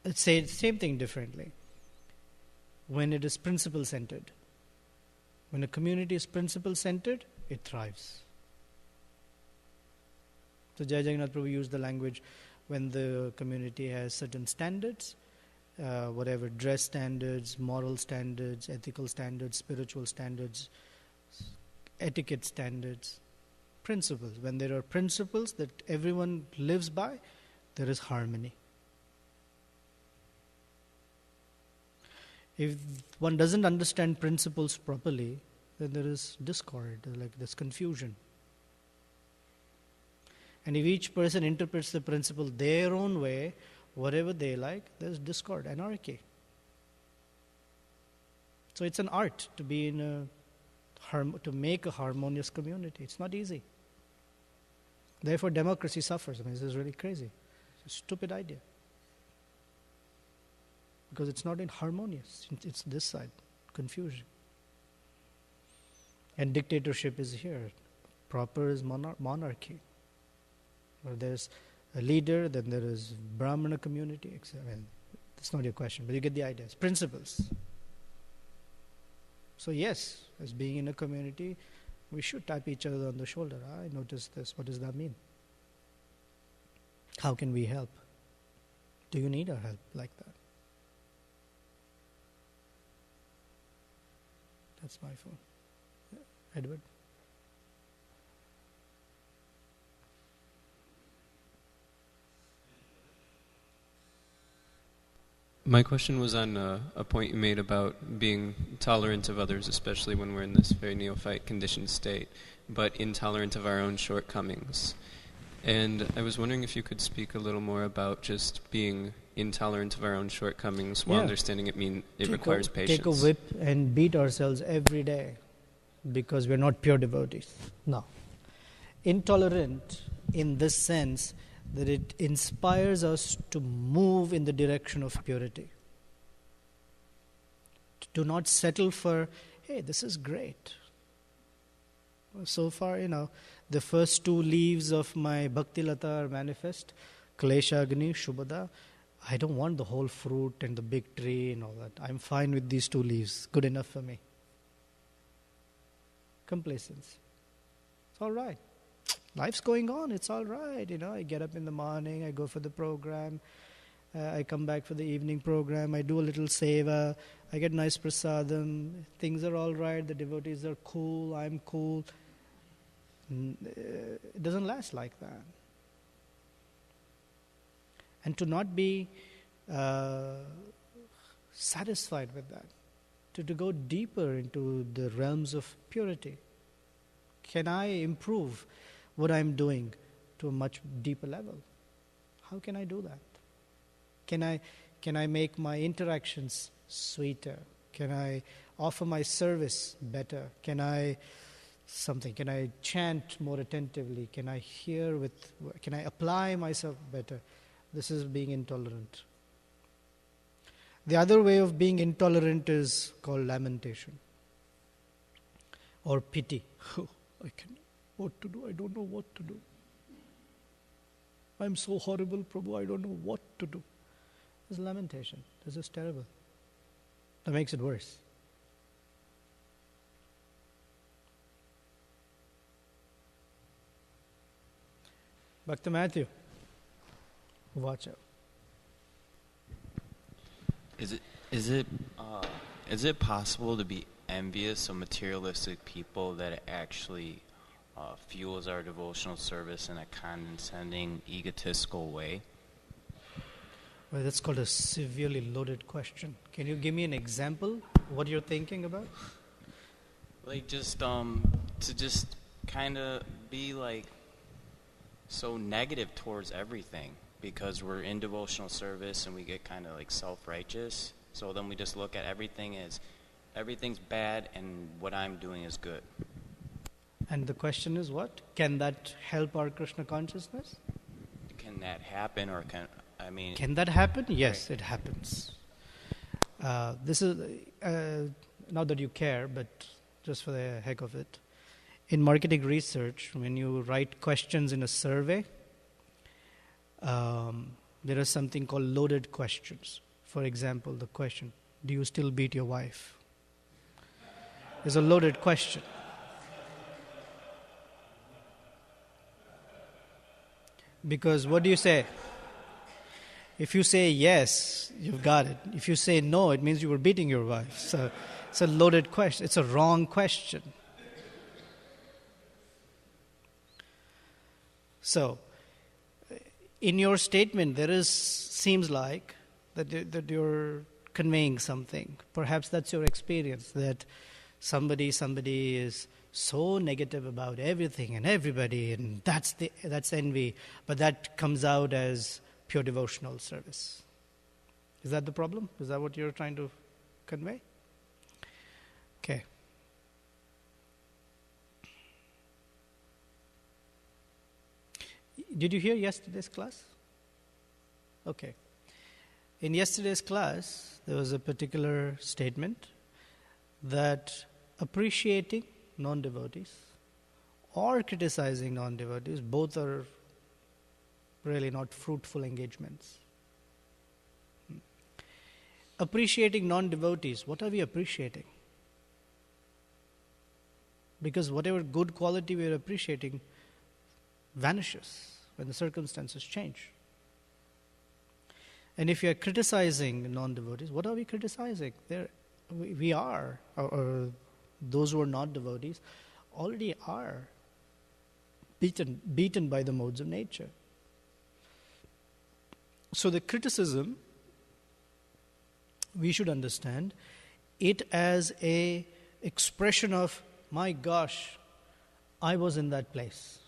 Let's say the same thing differently. When it is principle-centered, when a community is principle-centered, it thrives. So Jai Jagannath Prabhu used the language when the community has certain standards, whatever, dress standards, moral standards, ethical standards, spiritual standards, etiquette standards. Principles. When there are principles that everyone lives by, there is harmony. If one doesn't understand principles properly, then there is discord, like there's confusion. And if each person interprets the principle their own way, whatever they like, there's discord, anarchy. So it's an art to be in to make a harmonious community. It's not easy. Therefore, democracy suffers. I mean, this is really crazy. It's a stupid idea. Because it's not in harmonious. It's this side, confusion. And dictatorship is here. Proper is monarchy. Where there's a leader, then there is Brahmana community. I mean, that's not your question, but you get the idea. It's principles. So yes, as being in a community, we should tap each other on the shoulder. I noticed this. What does that mean? How can we help? Do you need our help like that? That's my phone. Edward? My question was on a point you made about being tolerant of others, especially when we're in this very neophyte conditioned state, but intolerant of our own shortcomings. And I was wondering if you could speak a little more about just being intolerant of our own shortcomings while understanding it requires patience. Take a whip and beat ourselves every day because we're not pure devotees. No. Intolerant in this sense that it inspires us to move in the direction of purity. Do not settle for, hey, this is great. So far, the first 2 leaves of my Bhakti Lata are manifest, Klesha Agni, Shubhada. I don't want the whole fruit and the big tree and all that. I'm fine with these 2 leaves. Good enough for me. Complacency. It's all right. Life's going on. It's all right. I get up in the morning. I go for the program. I come back for the evening program. I do a little seva. I get nice prasadam. Things are all right. The devotees are cool. I'm cool. It doesn't last like that. And to not be satisfied with that. To go deeper into the realms of purity. Can I improve what I'm doing to a much deeper level? How can I do that? Can I make my interactions sweeter? Can I offer my service better? Can I chant more attentively? Can I apply myself better? This is being intolerant. The other way of being intolerant is called lamentation or pity. I can't know what to do. I don't know what to do. I'm so horrible, Prabhu. I don't know what to do. This is lamentation. This is terrible. That makes it worse. Bhakta Matthew, watch out. Is it possible to be envious of materialistic people that it actually fuels our devotional service in a condescending, egotistical way? Well, that's called a severely loaded question. Can you give me an example? What you're thinking about? Like just to just kind of be like so negative towards everything because we're in devotional service and we get kind of like self-righteous. So then we just look at everything as everything's bad and what I'm doing is good. And the question is what? Can that help our Krishna consciousness? Can that happen or Can that happen? Yes, right. It happens. This is, not that you care, but just for the heck of it. In marketing research, when you write questions in a survey, there is something called loaded questions. For example, the question, do you still beat your wife? Is a loaded question. Because what do you say? If you say yes, you've got it. If you say no, it means you were beating your wife. So it's a loaded question. It's a wrong question. So, in your statement, seems like that you're conveying something. Perhaps that's your experience, that somebody is so negative about everything and everybody, and that's envy, but that comes out as pure devotional service. Is that the problem? Is that what you're trying to convey? Okay. Did you hear yesterday's class? Okay. In yesterday's class, there was a particular statement that appreciating non-devotees or criticizing non-devotees, both are really not fruitful engagements. Appreciating non-devotees, what are we appreciating? Because whatever good quality we are appreciating vanishes when the circumstances change. And if you are criticizing non-devotees, what are we criticizing? We are, or those who are not devotees, already are beaten by the modes of nature. So the criticism, we should understand it as a expression of, my gosh, I was in that place.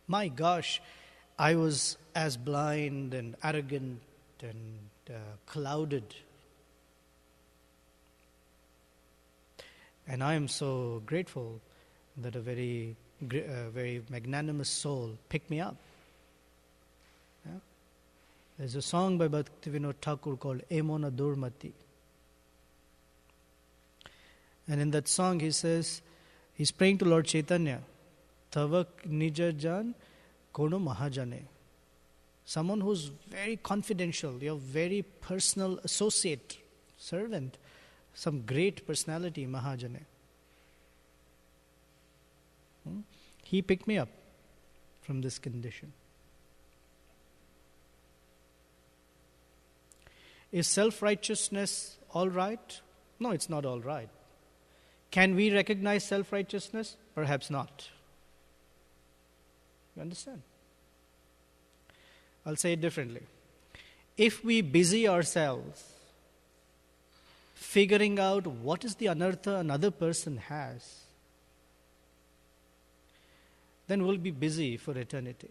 My gosh, I was as blind and arrogant and clouded. And I am so grateful that a very magnanimous soul picked me up. Yeah? There's a song by Bhaktivinoda Thakur called Emona Durmati. And in that song he says, he's praying to Lord Chaitanya, Tavak Nija Jan Kono Mahajane. Someone who's very confidential, your very personal associate, servant, some great personality, Mahajane. He picked me up from this condition. Is self-righteousness all right? No, it's not all right. Can we recognize self-righteousness? Perhaps not. You understand? I'll say it differently. If we busy ourselves figuring out what is the anartha another person has, then we'll be busy for eternity.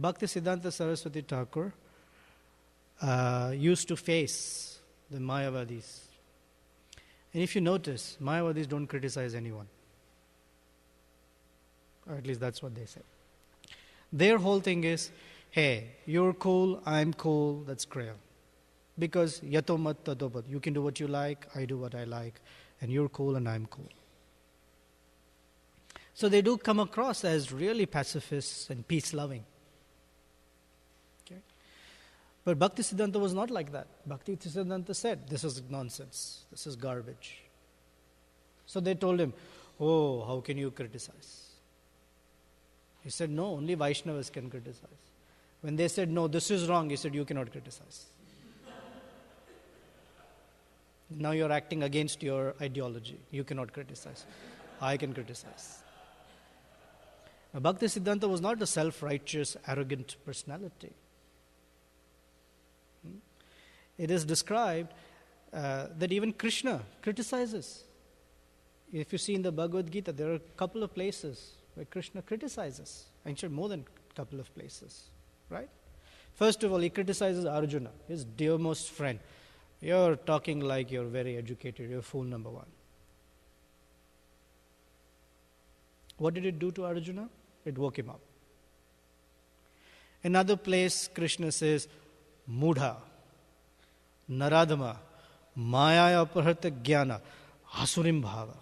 Bhaktisiddhanta Saraswati Thakur used to face the Mayavadis. And if you notice, Mayavadis don't criticize anyone. Or at least that's what they say. Their whole thing is, hey, you're cool, I'm cool, that's clear. Because yato mat tato pat. You can do what you like, I do what I like, and you're cool and I'm cool. So they do come across as really pacifists and peace-loving. Okay? But Bhaktisiddhanta was not like that. Bhaktisiddhanta said, this is nonsense, this is garbage. So they told him, oh, how can you criticize? He said, no, only Vaishnavas can criticize. When they said, no, this is wrong, he said, you cannot criticize. Now you're acting against your ideology. You cannot criticize. I can criticize. Now, Bhaktisiddhanta was not a self-righteous, arrogant personality. It is described that even Krishna criticizes. If you see in the Bhagavad Gita, there are a couple of places where Krishna criticizes. Actually, more than a couple of places. Right? First of all, he criticizes Arjuna, his dearmost friend. You're talking like you're very educated. You're fool number one. What did it do to Arjuna? It woke him up. Another place, Krishna says, Mudha, Naradama, Maya Aparhata Jnana, Asurim Bhava.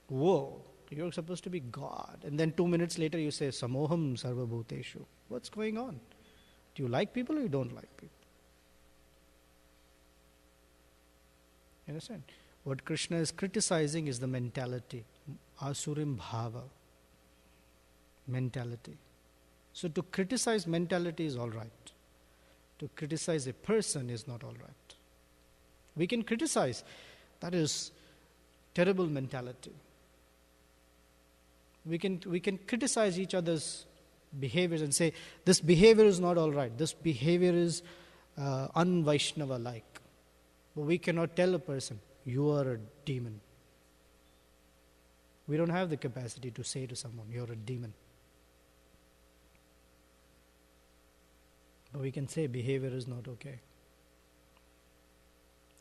Whoa, you're supposed to be God. And then 2 minutes later you say, Samoham Sarva Bhuteshu. What's going on? Do you like people or you don't like people? You understand? What Krishna is criticizing is the mentality. Asurim Bhava. Mentality. So to criticize mentality is all right. To criticize a person is not all right. We can criticize. That is terrible mentality. We can criticize each other's behaviors and say, this behavior is not all right. This behavior is un-Vaishnava-like. But we cannot tell a person, you are a demon. We don't have the capacity to say to someone, you're a demon. But we can say behavior is not okay.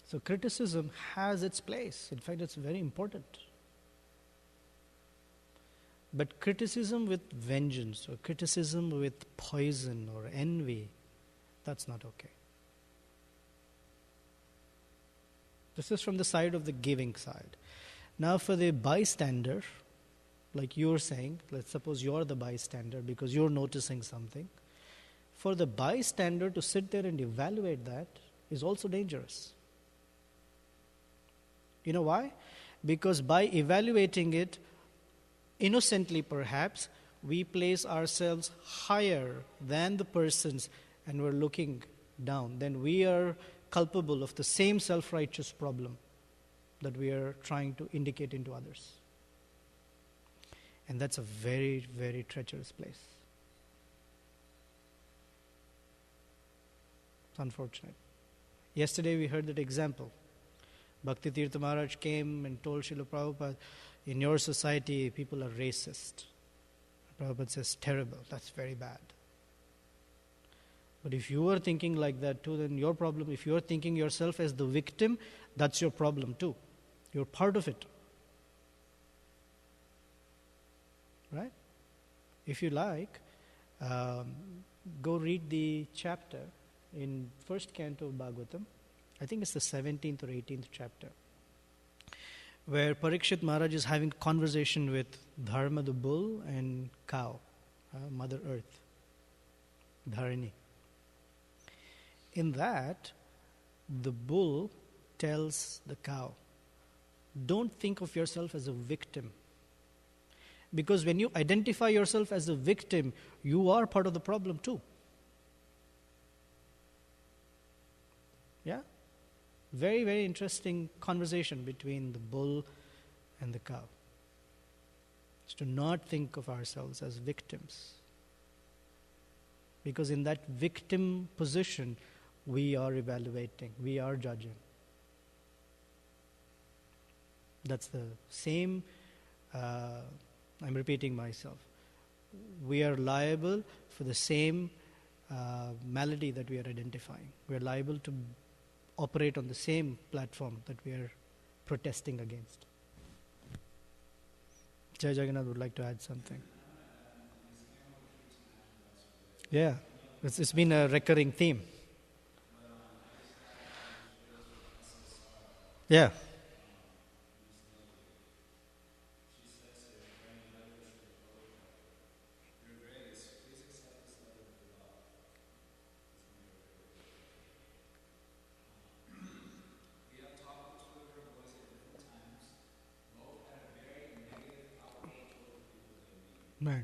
So criticism has its place. In fact, it's very important. But criticism with vengeance, or criticism with poison or envy, that's not okay. This is from the side of the giving side. Now for the bystander, like you're saying, let's suppose you're the bystander because you're noticing something. For the bystander to sit there and evaluate that is also dangerous. You know why? Because by evaluating it, innocently perhaps, we place ourselves higher than the persons and we're looking down. Then we are culpable of the same self-righteous problem that we are trying to indicate into others. And that's a very, very treacherous place. It's unfortunate. Yesterday we heard that example. Bhakti Tirtha Maharaj came and told Srila Prabhupada, in your society people are racist. Prabhupada says, terrible, that's very bad. But if you are thinking like that too, then your problem, if you are thinking yourself as the victim, that's your problem too. You're part of it. Right? If you like, go read the chapter in first canto of Bhagavatam. I think it's the 17th or 18th chapter, where Parikshit Maharaj is having a conversation with Dharma the bull and cow, Mother Earth, Dharani. In that, the bull tells the cow, don't think of yourself as a victim. Because when you identify yourself as a victim, you are part of the problem too. Yeah? Very, very interesting conversation between the bull and the cow. It's to not think of ourselves as victims. Because in that victim position, we are evaluating, we are judging. That's the same, I'm repeating myself. We are liable for the same malady that we are identifying. We are liable to operate on the same platform that we are protesting against. Jai Jagannath would like to add something. Yeah, it's been a recurring theme. Yeah. Right.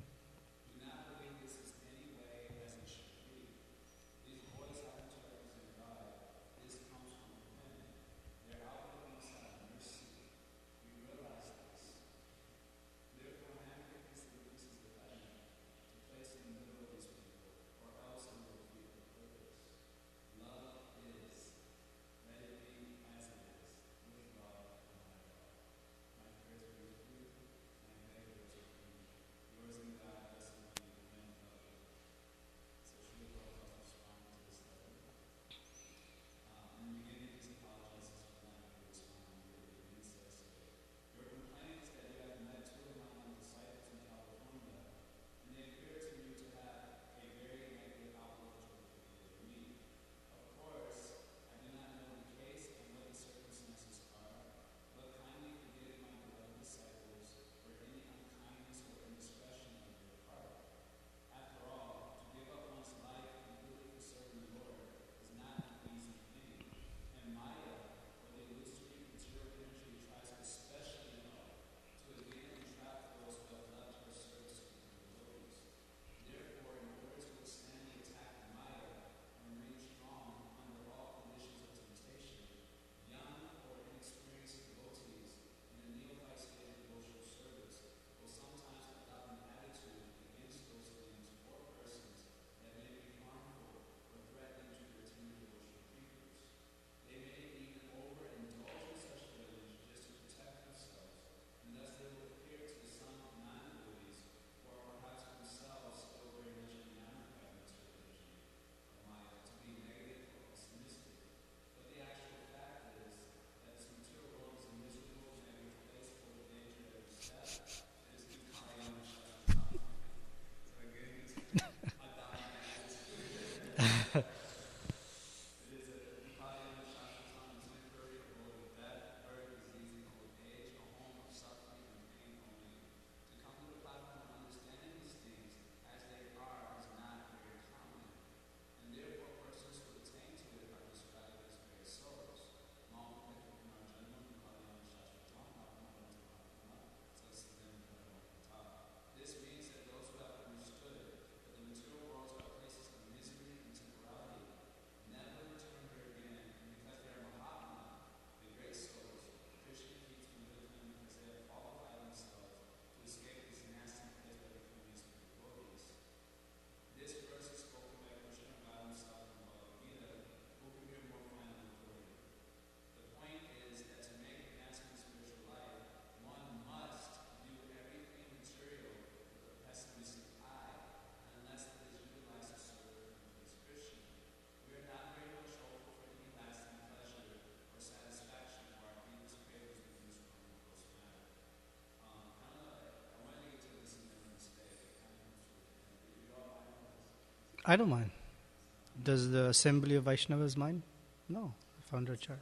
I don't mind. Does the assembly of Vaishnavas mind? No. Founder Acharya.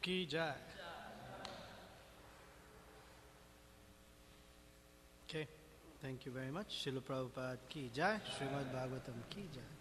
की jai. Okay, thank you very much. Srila Prabhupada ki jai. Srimad Bhagavatam ki jai.